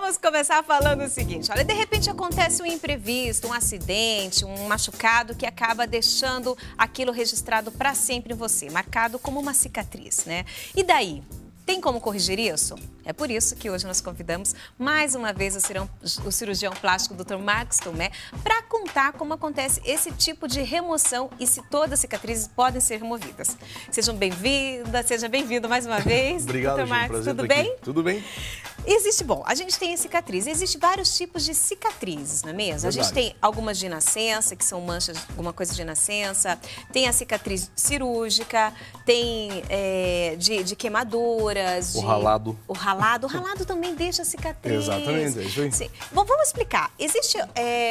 Vamos começar falando o seguinte, olha, de repente acontece um imprevisto, um acidente, um machucado que acaba deixando aquilo registrado para sempre em você, marcado como uma cicatriz, né? E daí? Tem como corrigir isso? É por isso que hoje nós convidamos mais uma vez o cirurgião plástico Dr. Marcos Tomé para contar como acontece esse tipo de remoção e se todas as cicatrizes podem ser removidas. Sejam bem-vindas, seja bem-vindo mais uma vez. Obrigado, Dr. Marcos, prazer tudo estar aqui. bem? Tudo bem. Bom, a gente tem a cicatriz, existem vários tipos de cicatrizes, não é mesmo? Verdade. A gente tem algumas de nascença, que são manchas, alguma coisa de nascença, tem a cicatriz cirúrgica, tem de queimaduras, O ralado. O ralado também deixa cicatriz. Exatamente, é isso aí. Sim. Bom, vamos explicar. Existe,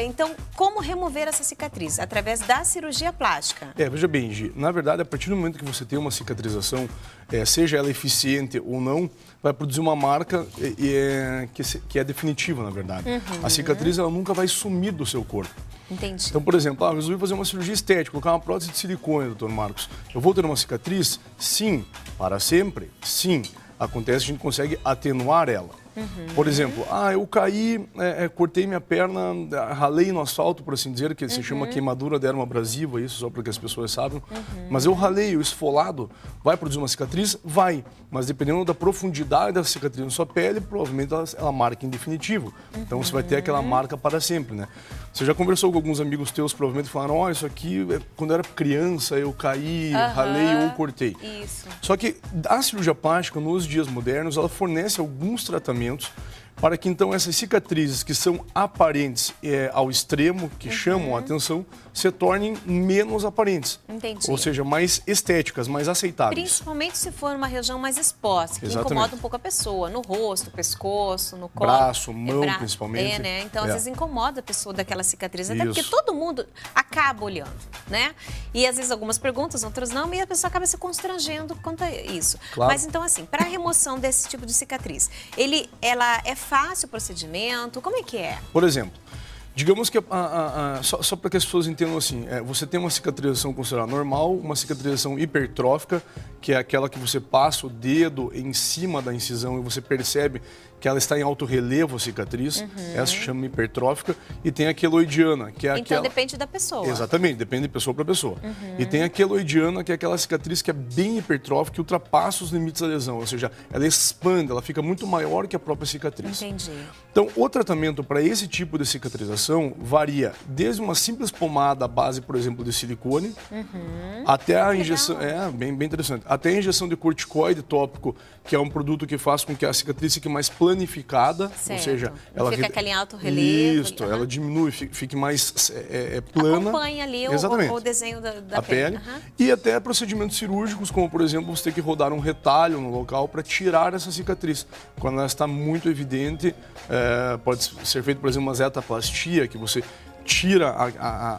então, como remover essa cicatriz? Através da cirurgia plástica. Veja bem, Gi, na verdade, a partir do momento que você tem uma cicatrização, seja ela eficiente ou não, vai produzir uma marca que é definitiva, na verdade. A cicatriz, ela nunca vai sumir do seu corpo. Entendi. Então, por exemplo, eu resolvi fazer uma cirurgia estética, colocar uma prótese de silicone, doutor Marcos. Eu vou ter uma cicatriz? Sim. Para sempre? Sim. Acontece que a gente consegue atenuar ela. Por exemplo, eu caí, cortei minha perna, ralei no asfalto, por assim dizer, que se chama queimadura derma abrasiva, isso só para que as pessoas saibam. Mas eu ralei, o esfolado, vai produzir uma cicatriz? Vai. Mas dependendo da profundidade da cicatriz na sua pele, provavelmente ela marca em definitivo. Então você vai ter aquela marca para sempre, né? Você já conversou com alguns amigos teus, provavelmente falaram, isso aqui, quando eu era criança, eu caí, ralei ou cortei. Isso. Só que a cirurgia plástica, nos dias modernos, ela fornece alguns tratamentos para que então essas cicatrizes que são aparentes ao extremo, que chamam a atenção, se tornem menos aparentes. Entendi. Ou seja, mais estéticas, mais aceitáveis. Principalmente se for uma região mais exposta, que Exatamente. incomoda um pouco a pessoa, no rosto, pescoço, no colo. Braço, mão, principalmente. Né? Então, às vezes incomoda a pessoa daquela cicatriz, até Isso. porque todo mundo acaba olhando, né? E às vezes algumas perguntas, outras não, e a pessoa acaba se constrangendo quanto a isso. Claro. Mas então, assim, para a remoção desse tipo de cicatriz, ela é fácil o procedimento? Como é que é? Por exemplo, digamos que, só para que as pessoas entendam assim, você tem uma cicatrização considerada normal, uma cicatrização hipertrófica, que é aquela que você passa o dedo em cima da incisão e você percebe que ela está em alto relevo, a cicatriz, essa se chama hipertrófica, e tem a queloidiana, que é aquela... Então depende da pessoa. Exatamente, depende de pessoa para pessoa. E tem a queloidiana, que é aquela cicatriz que é bem hipertrófica, que ultrapassa os limites da lesão, ou seja, ela expande, ela fica muito maior que a própria cicatriz. Entendi. Então, o tratamento para esse tipo de cicatrização varia desde uma simples pomada à base, por exemplo, de silicone, até a injeção... bem interessante. Até a injeção de corticoide tópico, que é um produto que faz com que a cicatriz fique mais planificada, certo. Ou seja, ela fica aquele alto relevo. Isso, ela diminui, fique mais plana. Acompanha ali o desenho da pele. E até procedimentos cirúrgicos, como por exemplo, você ter que rodar um retalho no local para tirar essa cicatriz. Quando ela está muito evidente, pode ser feito, por exemplo, uma zetaplastia, que você tira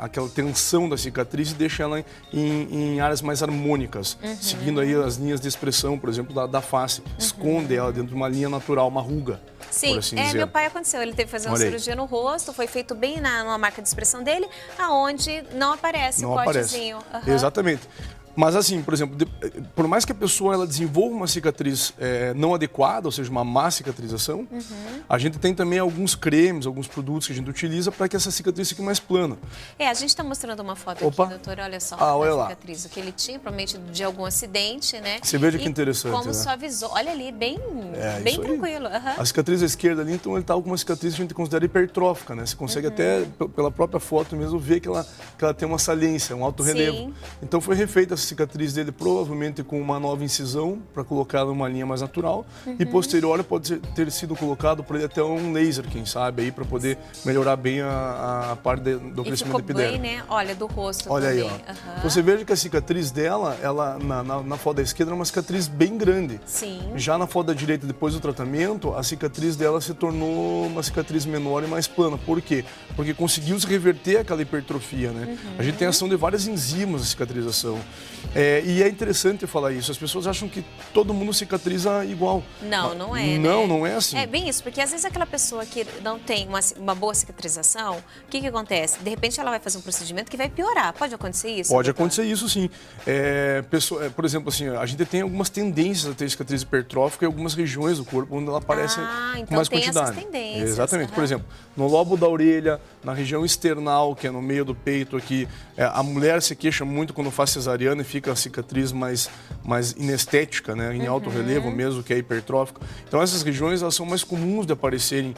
aquela tensão da cicatriz e deixa ela em áreas mais harmônicas, seguindo aí as linhas de expressão, por exemplo, da face. Esconde ela dentro de uma linha natural, uma ruga. Sim, por assim dizer. Meu pai aconteceu, ele teve que fazer uma cirurgia no rosto, foi feito bem numa marca de expressão dele, aonde não aparece o cortezinho. Exatamente. Mas assim, por exemplo, por mais que a pessoa ela desenvolva uma cicatriz não adequada, ou seja, uma má cicatrização, a gente tem também alguns cremes, alguns produtos que a gente utiliza para que essa cicatriz fique mais plana. A gente está mostrando uma foto aqui, doutor, olha só, olha da cicatriz que ele tinha, provavelmente de algum acidente, né? Você veja que interessante, como né? suavizou, olha ali, bem tranquilo. A cicatriz à esquerda ali, então ele está com uma cicatriz que a gente considera hipertrófica, né? Você consegue até, pela própria foto mesmo, ver que ela tem uma saliência, um alto relevo. Então foi refeita essa cicatriz dele provavelmente com uma nova incisão para colocar numa linha mais natural e posterior pode ter sido colocado por ele até um laser, quem sabe, aí para poder melhorar bem a parte do crescimento epiderme. Bem, né? Olha, do rosto olha também. Aí, ó. Você veja que a cicatriz dela, ela na foto da esquerda é uma cicatriz bem grande. Sim. Já na foto da direita, depois do tratamento, a cicatriz dela se tornou uma cicatriz menor e mais plana. Por quê? Porque conseguiu se reverter aquela hipertrofia, né? A gente tem ação de várias enzimas na cicatrização. E é interessante falar isso. As pessoas acham que todo mundo cicatriza igual. Não, não é, Não, né? não é assim. É bem isso, porque às vezes aquela pessoa que não tem uma boa cicatrização, o que acontece? De repente ela vai fazer um procedimento que vai piorar. Pode acontecer isso? Pode doutor? acontecer isso, sim. Por exemplo, assim, a gente tem algumas tendências a ter cicatriz hipertrófica em algumas regiões do corpo onde ela aparece então com mais tem quantidade. essas tendências. Exatamente. Por exemplo, no lobo da orelha, na região external, que é no meio do peito aqui, a mulher se queixa muito quando faz cesariana e fica a cicatriz mais inestética, né, em alto relevo mesmo, que é hipertrófica. Então essas regiões elas são mais comuns de aparecerem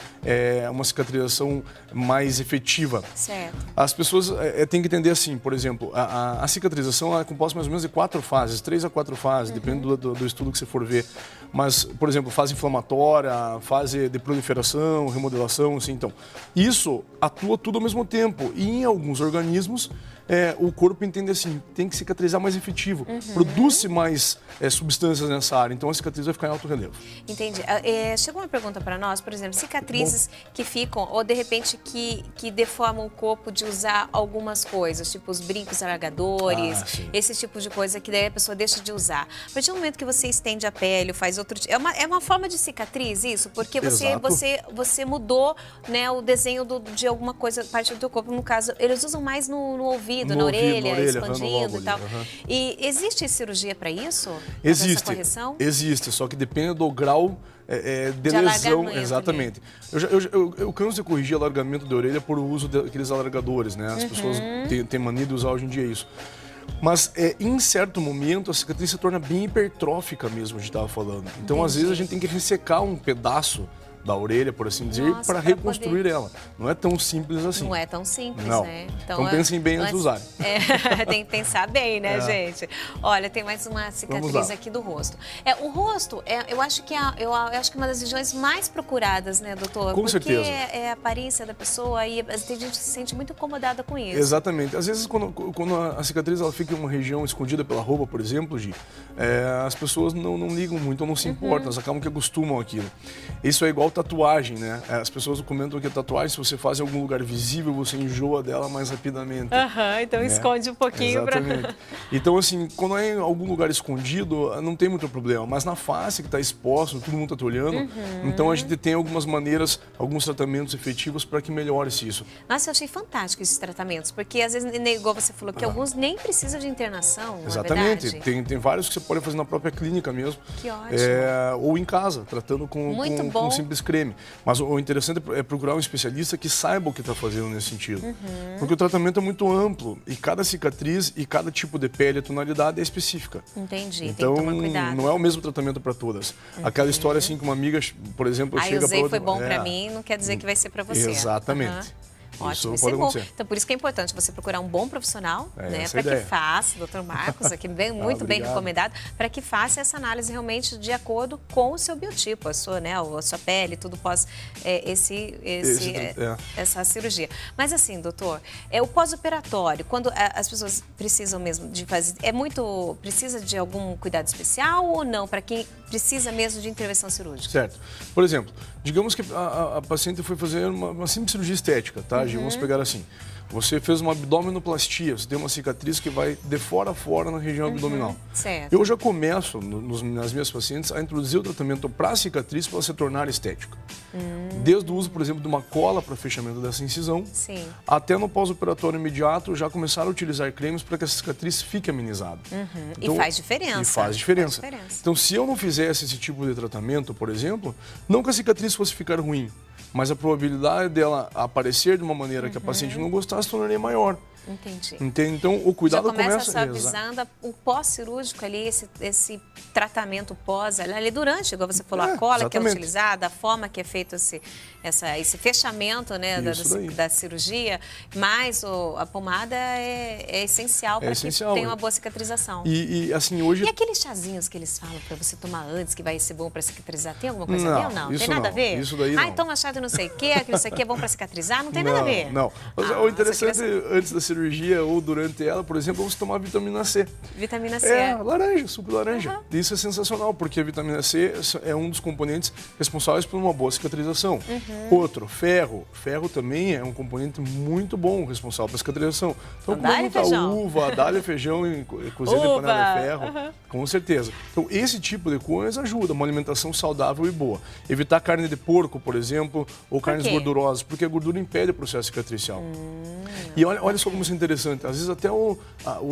uma cicatrização mais efetiva. Certo. As pessoas têm que entender assim, por exemplo, a cicatrização é composta mais ou menos de 4 fases, 3 a 4 fases, dependendo do estudo que você for ver. Mas, por exemplo, fase inflamatória, fase de proliferação, remodelação, assim, então. Isso atua tudo ao mesmo tempo. E em alguns organismos, o corpo entende assim, tem que cicatrizar mais efetivo. Produz-se mais substâncias nessa área, então a cicatriz vai ficar em alto relevo. Entendi. Chegou uma pergunta para nós, por exemplo, cicatrizes que ficam, ou de repente que deformam o corpo de usar algumas coisas, tipo os brincos alargadores, esse tipo de coisa que daí a pessoa deixa de usar. A partir do momento que você estende a pele, faz outro... É uma forma de cicatriz isso? Porque você mudou, né, o desenho de alguma coisa, parte do teu corpo. No caso, eles usam mais no ouvido, na orelha, expandindo e tal. E existe cirurgia para isso? Existe. Essa correção? Existe, só que depende do grau de lesão. Exatamente. Eu canso de corrigir alargamento de orelha por uso daqueles alargadores, né? As pessoas têm mania de usar hoje em dia isso. Mas em certo momento a cicatriz se torna bem hipertrófica mesmo, a gente estava falando. Então, às vezes, a gente tem que ressecar um pedaço da orelha, por assim dizer, para reconstruir ela. Não é tão simples assim. Não é tão simples, não. né? Então pensem bem antes de usar. Tem que pensar bem, né, gente? Olha, tem mais uma cicatriz aqui do rosto. O rosto, eu acho que é uma das regiões mais procuradas, né, doutor? Com certeza. Porque é a aparência da pessoa e tem gente que se sente muito incomodada com isso. Exatamente. Às vezes, quando a cicatriz ela fica em uma região escondida pela roupa, por exemplo, Gi, as pessoas não ligam muito ou não se importam, elas acabam que acostumam aquilo. Isso é igual tatuagem, né? As pessoas comentam que a tatuagem, se você faz em algum lugar visível, você enjoa dela mais rapidamente. Então esconde um pouquinho. Exatamente. Então, assim, quando é em algum lugar escondido, não tem muito problema. Mas na face que está exposto, todo mundo está te olhando, então a gente tem algumas maneiras, alguns tratamentos efetivos para que melhore-se isso. Nossa, eu achei fantástico esses tratamentos, porque às vezes, igual você falou, que alguns nem precisam de internação, exatamente. Não é verdade? Tem vários que você pode fazer na própria clínica mesmo. Que ótimo. Ou em casa, tratando com um simples creme. Mas o interessante é procurar um especialista que saiba o que está fazendo nesse sentido. Porque o tratamento é muito amplo e cada cicatriz e cada tipo de pele, a tonalidade é específica. Entendi, então, tem que tomar cuidado. Não é o mesmo tratamento para todas. Aquela história assim que uma amiga, por exemplo, chega para outra... usei, foi bom para mim, não quer dizer que vai ser para você. Exatamente. Ótimo, isso pode acontecer. Então, por isso que é importante você procurar um bom profissional, né, para que faça, doutor Marcos, aqui muito bem recomendado, para que faça essa análise realmente de acordo com o seu biotipo, a sua pele, tudo pós essa cirurgia. Mas assim, doutor, o pós-operatório, quando as pessoas precisam mesmo de fazer, precisa de algum cuidado especial ou não, para quem precisa mesmo de intervenção cirúrgica? Certo. Por exemplo, digamos que a paciente foi fazer uma simples cirurgia estética, tá? Vamos pegar assim. Você fez uma abdominoplastia, você tem uma cicatriz que vai de fora a fora na região abdominal. Certo. Eu já começo, nas minhas pacientes, a introduzir o tratamento para a cicatriz para ela se tornar estética. Desde o uso, por exemplo, de uma cola para fechamento dessa incisão, até no pós-operatório imediato, já começaram a utilizar cremes para que essa cicatriz fique amenizada. Então, e faz diferença. Faz diferença. Então, se eu não fizesse esse tipo de tratamento, por exemplo, não que a cicatriz fosse ficar ruim, mas a probabilidade dela aparecer de uma maneira que a paciente não gostasse tornaria maior. Entendi. Então, o cuidado já começa só avisando o pós-cirúrgico ali, esse tratamento pós, ali durante, igual você falou, a cola que é utilizada, a forma que é feito esse fechamento, né, da cirurgia, mas a pomada é essencial para que tenha uma boa cicatrização. E assim, hoje... E aqueles chazinhos que eles falam para você tomar antes, que vai ser bom para cicatrizar, tem alguma coisa a ver ou não? Tem nada a ver? Isso daí não. Toma chá de não sei o quê, isso aqui é bom para cicatrizar, não tem nada a ver. Não. Mas o interessante, antes da cirurgia ou durante ela, por exemplo, vamos tomar vitamina C. Vitamina C. Laranja, suco de laranja. Isso é sensacional, porque a vitamina C é um dos componentes responsáveis por uma boa cicatrização. Outro, ferro. Ferro também é um componente muito bom, responsável pela cicatrização. Então, comer muita uva, dália, feijão e cozido em panela de ferro, com certeza. Então, esse tipo de coisa ajuda, uma alimentação saudável e boa. Evitar carne de porco, por exemplo, ou carnes gordurosas, porque a gordura impede o processo cicatricial. E olha só como isso é interessante. Às vezes até o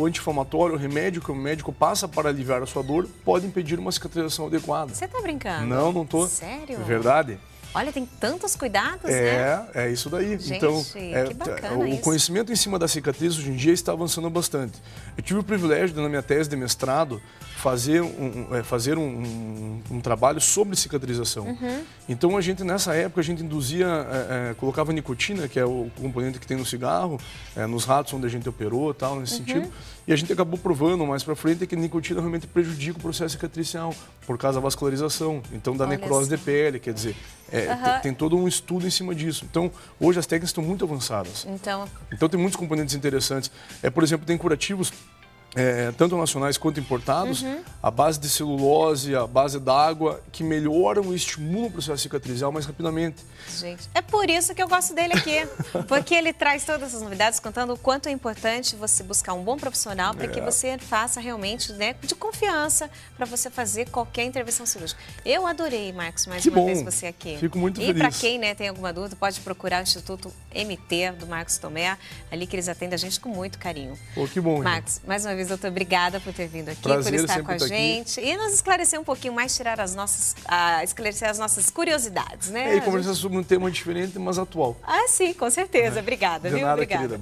anti-inflamatório, o remédio que o médico passa para aliviar a sua dor, pode impedir uma cicatrização adequada. Você tá brincando? Não, não tô. Sério? Verdade. Olha, tem tantos cuidados, né? É isso daí. Gente, então, que bacana o conhecimento em cima da cicatriz hoje em dia está avançando bastante. Eu tive o privilégio de, na minha tese de mestrado, fazer um trabalho sobre cicatrização. Então, nessa época, a gente induzia, colocava nicotina, que é o componente que tem no cigarro, nos ratos onde a gente operou, tal, nesse sentido. E a gente acabou provando mais para frente que a nicotina realmente prejudica o processo cicatricial, por causa da vascularização, então da necrose de pele, quer dizer, tem todo um estudo em cima disso. Então, hoje as técnicas estão muito avançadas. Então tem muitos componentes interessantes. Por exemplo, tem curativos tanto nacionais quanto importados, a base de celulose, a base d'água, que melhoram e estimulam o processo cicatrizal mais rapidamente. Gente, é por isso que eu gosto dele aqui, porque ele traz todas essas novidades, contando o quanto é importante você buscar um bom profissional para que você faça realmente, né, de confiança para você fazer qualquer intervenção cirúrgica. Eu adorei, Marcos, mais uma vez você aqui. Fico muito feliz. E para quem tem alguma dúvida, pode procurar o Instituto MT do Marcos Tomé, ali que eles atendem a gente com muito carinho. Pô, que bom. Marcos, mais uma vez, doutor, obrigada por ter vindo aqui, Prazer, por estar com a gente aqui. e nos esclarecer um pouquinho mais, esclarecer as nossas curiosidades, né? E conversar sobre um tema diferente, mas atual. Sim, com certeza. Obrigada, De viu? nada, Obrigada. querida.